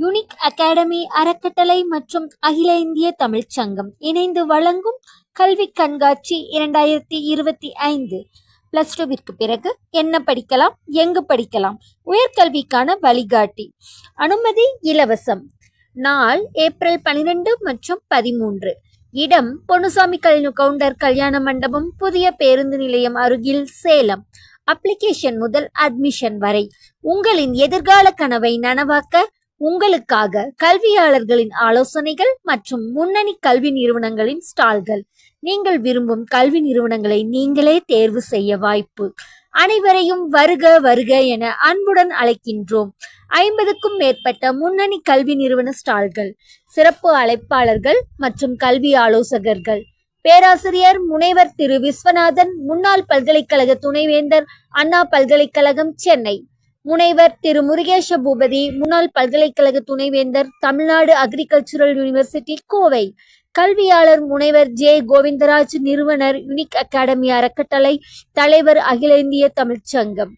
Unique academy அறக்கட்டளை மற்றும் அகில இந்திய தமிழ்ச் சங்கம் இணைந்து வழங்கும் கல்வி கண்காட்சி 2025. +2விற்கு பிறகு என்ன படிக்கலாம், எங்கு படிக்கலாம், உயர்கல்விக்கான வழிகாட்டி. அனுமதி இலவசம். நாள் ஏப்ரல் 12 மற்றும் 13. இடம் பொன்னுசாமி கவுண்டர் கல்யாண மண்டபம், புதிய பேருந்து நிலையம் அருகில், சேலம். அப்ளிகேஷன் முதல் அட்மிஷன் வரை. உங்களின் எதிர்கால கனவை நனவாக்க உங்களுக்காக கல்வியாளர்களின் ஆலோசனைகள் மற்றும் முன்னணி கல்வி நிறுவனங்களின் ஸ்டால்கள். நீங்கள் விரும்பும் கல்வி நிறுவனங்களை நீங்களே தேர்வு செய்ய வாய்ப்பு. அனைவரையும் வருக வருக என அன்புடன் அழைக்கின்றோம். 50க்கும் மேற்பட்ட முன்னணி கல்வி நிறுவன ஸ்டால்கள், சிறப்பு அழைப்பாளர்கள் மற்றும் கல்வி ஆலோசகர்கள். பேராசிரியர் முனைவர் திரு விஸ்வநாதன், முன்னாள் பல்கலைக்கழக துணைவேந்தர், அண்ணா பல்கலைக்கழகம், சென்னை. முனைவர் திரு முருகேஷ பூபதி, முன்னாள் பல்கலைக்கழக துணைவேந்தர், தமிழ்நாடு அக்ரிகல்ச்சுரல் யூனிவர்சிட்டி, கோவை. கல்வியாளர் முனைவர் ஜே கோவிந்தராஜ், நிறுவனர் யுனிக் அகாடமி அறக்கட்டளை, தலைவர் அகில இந்திய தமிழ்ச் சங்கம்.